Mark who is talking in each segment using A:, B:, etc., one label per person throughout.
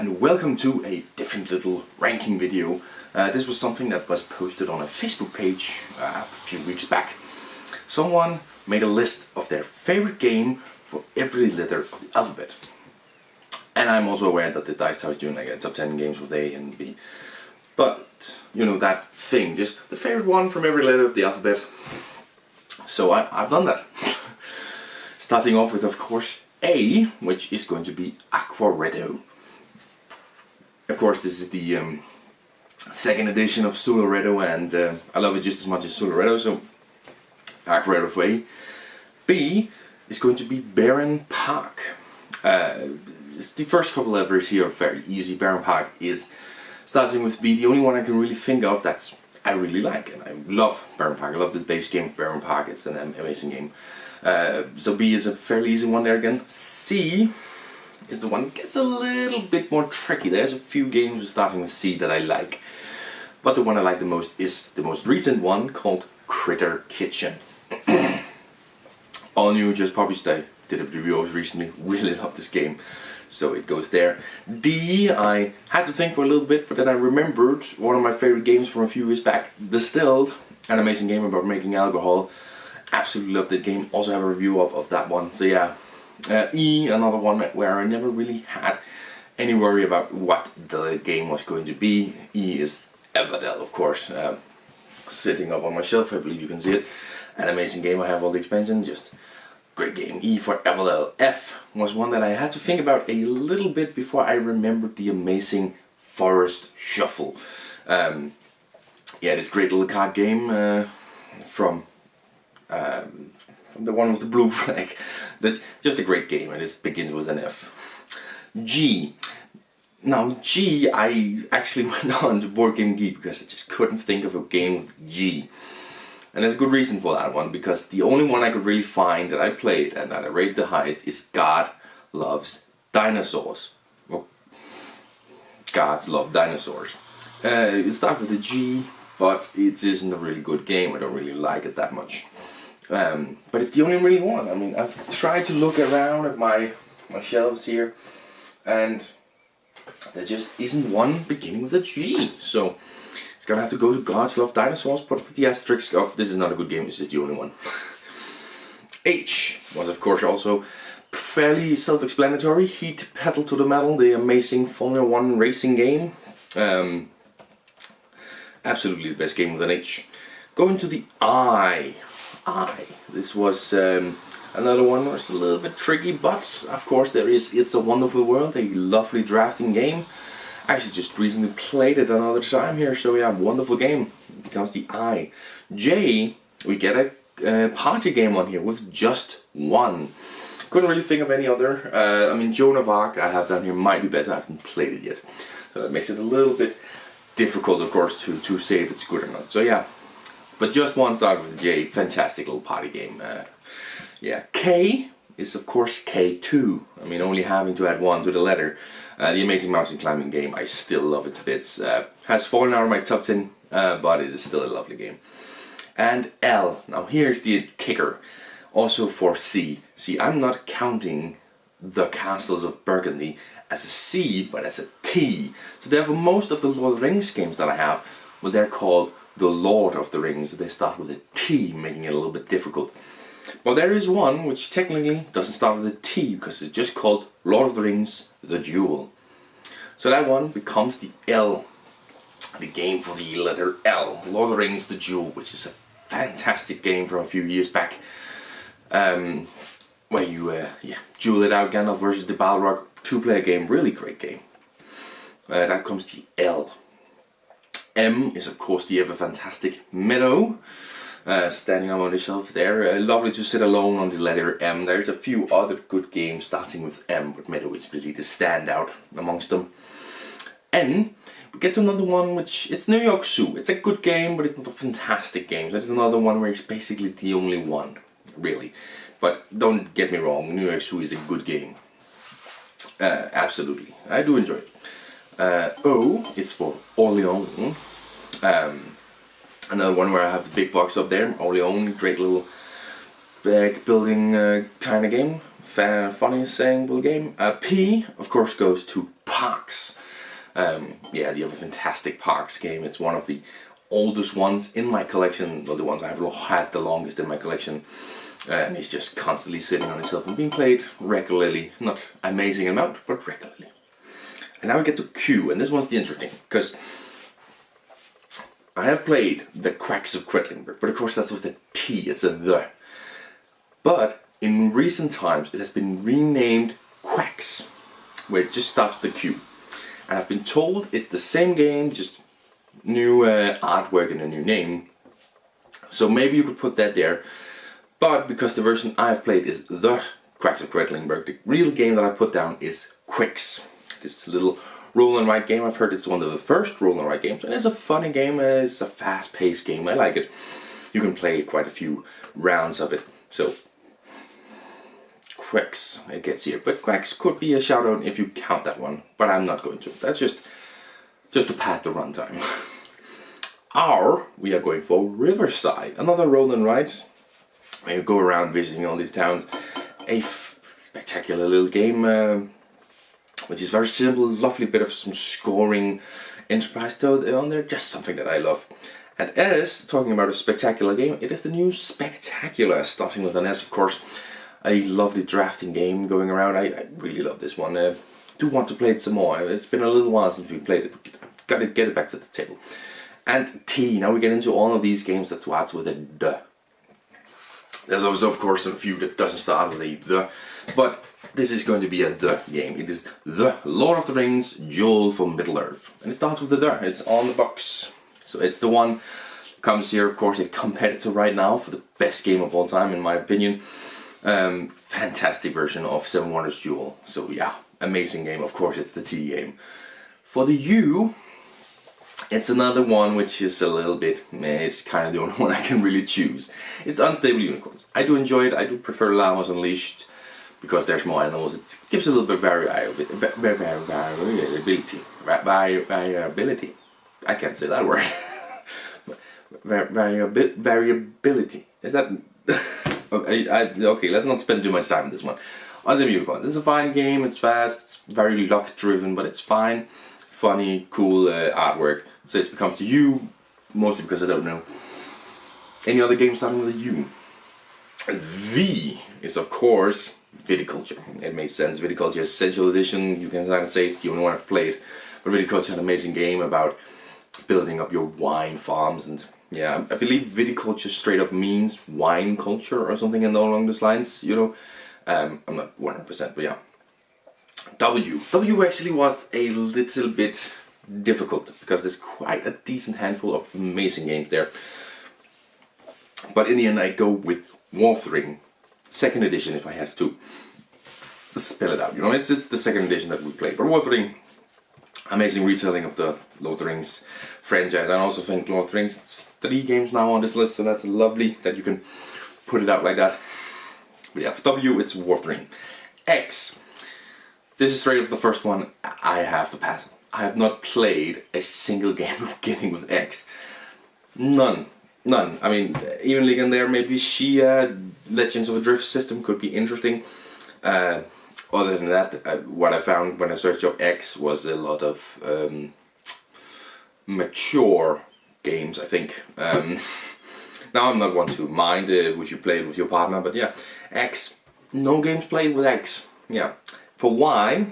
A: and welcome to a different little ranking video. This was something that was posted on a Facebook page a few weeks back. Someone made a list of their favorite game for every letter of the alphabet. And I'm also aware that the Dice Tower is doing like a top 10 games with A and B. But, you know, that thing, just the favorite one from every letter of the alphabet. So I've done that. Starting off with, of course, A, which is going to be Aquaretto. Of course, this is the second edition of Sularetto, and I love it just as much as Sularetto, so Aquaretto for A. B is going to be Baron Park. The first couple letters here are very easy. Baron Park is, starting with B, the only one I can really think of that's I really like, and I love Baron Park. I love the base game of Baron Park. It's an amazing game. So B is a fairly easy one there again. C is the one that gets a little bit more tricky. There's a few games starting with C that I like, but the one I like the most is the most recent one called Critter Kitchen. All new, just published. I did a review of it recently. Really love this game, so it goes there. D, I had to think for a little bit, but then I remembered one of my favorite games from a few years back, Distilled, an amazing game about making alcohol. Absolutely love that game. Also have a review up of that one. So yeah. E, another one where I never really had any worry about what the game was going to be. E is Everdell, of course. Sitting up on my shelf, I believe you can see it. An amazing game. I have all the expansions. Just great game. E for Everdell. F was one that I had to think about a little bit before I remembered the amazing Forest Shuffle. Yeah, this great little card game from the one with the blue flag. That's just a great game, and it begins with an F. G. Now G, I actually went on to Boardgame Geek because I just couldn't think of a game with G. And there's a good reason for that one, because the only one I could really find that I played and that I rate the highest is God Loves Dinosaurs. Well, Gods Love Dinosaurs. It starts with a G, but it isn't a really good game. I don't really like it that much. But it's the only really one. I mean, I've tried to look around at my shelves here, and there just isn't one beginning with a G. So it's gonna have to go to Gods Love Dinosaurs, but with the asterisk of this is not a good game, it's just the only one. H was, of course, also fairly self-explanatory. Heat Pedal to the Metal, the amazing Formula 1 racing game. Absolutely the best game with an H. Going to the I. This was another one that was a little bit tricky, but of course there is It's a Wonderful World, a lovely drafting game. I actually just recently played it another time here, so yeah, wonderful game. It becomes the I. J, we get a party game on here with Just One. Couldn't really think of any other. I mean, Joan of Arc I have down here might be better. I haven't played it yet, so that makes it a little bit difficult, of course, to say if it's good or not. So yeah. But Just One started with a J, fantastic little party game. Yeah, K is of course K2. I mean, only having to add one to the letter. The amazing mountain climbing game, I still love it to bits. Has fallen out of my top 10, but it is still a lovely game. And L, now here's the kicker, also for C. See, I'm not counting the Castles of Burgundy as a C, but as a T. So therefore most of the Lord of the Rings games that I have, well, they're called The Lord of the Rings. They start with a T, making it a little bit difficult. But there is one which technically doesn't start with a T, because it's just called Lord of the Rings The Duel. So that one becomes the L, the game for the letter L. Lord of the Rings The Duel, which is a fantastic game from a few years back, where you duel it out, Gandalf versus the Balrog, two-player game, really great game. That comes the L. M is of course the ever fantastic Meadow, standing up on the shelf there. Lovely to sit alone on the letter M. There's a few other good games starting with M, but Meadow is really the standout amongst them. N, we get to another one which, it's New York Zoo. It's a good game, but it's not a fantastic game. There's another one where it's basically the only one, really. But don't get me wrong, New York Zoo is a good game. Absolutely, I do enjoy it. O is for Orleans. Another one where I have the big box up there. Orleans, great little bag building kind of game. Funny saying game. P, of course, goes to Parks. Yeah, you have a fantastic Parks game. It's one of the oldest ones in my collection, or the ones I've had the longest in my collection. And it's just constantly sitting on itself and being played regularly. Not amazing amount, but regularly. And now we get to Q, and this one's the interesting, because I have played the Quacks of Quedlinburg, but of course that's with a T, it's a the. But in recent times it has been renamed Quacks, where it just starts with the Q. And I've been told it's the same game, just new artwork and a new name. So maybe you could put that there. But because the version I've played is the Quacks of Quedlinburg, the real game that I put down is Quicks. This little roll and write game. I've heard it's one of the first roll and write games, and it's a funny game. It's a fast-paced game. I like it. You can play quite a few rounds of it. So Quicks, it gets here. But Quacks could be a shout out if you count that one, but I'm not going to. That's just to pad the runtime. We are going for Riverside, another roll and write. Where you go around visiting all these towns. A spectacular little game. Which is very simple, lovely bit of some scoring enterprise though on there, just something that I love. And as, talking about a spectacular game, it is the new Spectacular, starting with an S of course. A lovely drafting game going around. I really love this one. Do want to play it some more. It's been a little while since we played it. Gotta get it back to the table. And T, now we get into all of these games that starts with a D. There's also of course a few that doesn't start with a the, but this is going to be a the game. It is the Lord of the Rings Duel for Middle-earth. And it starts with the the. It's on the box. So it's the one, comes here of course a competitor right now for the best game of all time in my opinion. Fantastic version of Seven Wonders Duel. So yeah, amazing game. Of course it's the T game. For the U, it's another one which is a little bit meh. It's kind of the only one I can really choose. It's Unstable Unicorns. I do enjoy it. I do prefer Llamas Unleashed, because there's more animals. It gives a little bit variability. Variability. I can't say that word. Variability. Is that... okay, let's not spend too much time on this one. Unstable Unicorns. It's a fine game. It's fast. It's very luck driven, but it's fine. Funny, cool artwork. So it becomes the U, mostly because I don't know any other game starting with a U. V is of course Viticulture. It makes sense. Viticulture Essential Edition, you can say it's the only one I've played. But Viticulture is an amazing game about building up your wine farms, and yeah, I believe Viticulture straight up means wine culture or something along those lines, you know. I'm not 100%, but yeah. W actually was a little bit difficult because there's quite a decent handful of amazing games there. But in the end I go with War of the Ring, 2nd edition if I have to spell it out. You know, it's the 2nd edition that we played. But War of the Ring, amazing retelling of the Lord of the Rings franchise. I also think Lord of the Rings, it's 3 games now on this list, so that's lovely that you can put it out like that. But yeah, for W it's War of the Ring. X. This is straight up the first one I have to pass. I have not played a single game beginning with X. None. I mean, even League there, maybe Shia, Legends of the Drift System could be interesting. Other than that, what I found when I searched up X was a lot of mature games, I think. Now I'm not one to mind if you play it with your partner, but yeah, X, no games played with X. Yeah. For Y,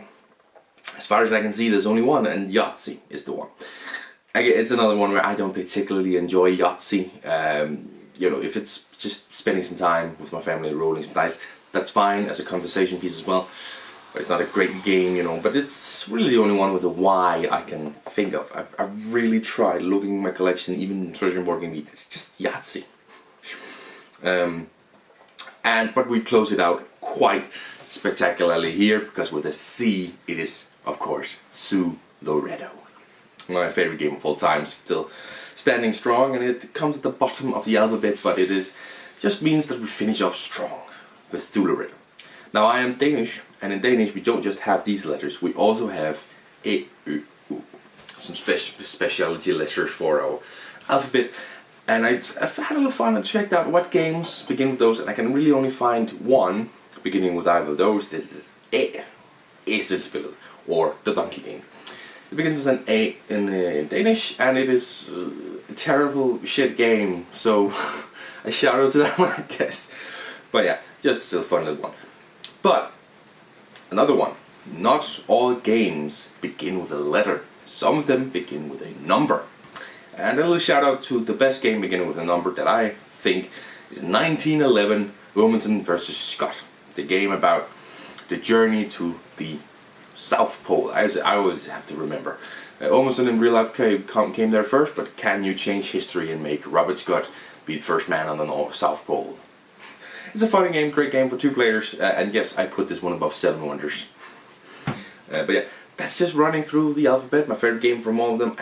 A: as far as I can see, there's only one, and Yahtzee is the one. It's another one where I don't particularly enjoy Yahtzee. You know, if it's just spending some time with my family rolling some dice, that's fine as a conversation piece as well. But it's not a great game, you know. But it's really the only one with a Y I can think of. I've really tried looking at my collection, even searching Boardgame. It's just Yahtzee. But we close it out quite spectacularly here, because with a C it is of course Sue Loretto. My favorite game of all time, still standing strong, and it comes at the bottom of the alphabet, but it is just means that we finish off strong with Sue Loretto. Now I am Danish, and in Danish we don't just have these letters, we also have E, U, U. Some specialty letters for our alphabet. And I've had a little fun and checked out what games begin with those, and I can really only find one beginning with either of those. This is E, Æselspillet, or the donkey game. It begins with an A in Danish, and it is a terrible shit game, so a shout out to that one, I guess. But yeah, just still a fun little one. But another one, not all games begin with a letter. Some of them begin with a number. And a little shout out to the best game beginning with a number that I think is 1911 Amundsen versus Scott. The game about the journey to the South Pole, as I always have to remember. Amundsen in real life came there first, but can you change history and make Robert Scott be the first man on the South Pole? It's a fun game, great game for 2 players, and yes, I put this one above 7 Wonders. But yeah, that's just running through the alphabet, my favorite game from all of them.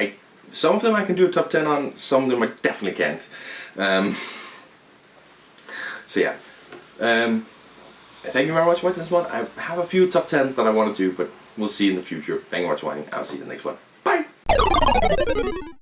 A: Some of them I can do a top 10 on, some of them I definitely can't. So yeah, thank you very much for watching this one. I have a few top 10s that I want to do, but we'll see in the future. Thank you very much for watching. I'll see you in the next one. Bye!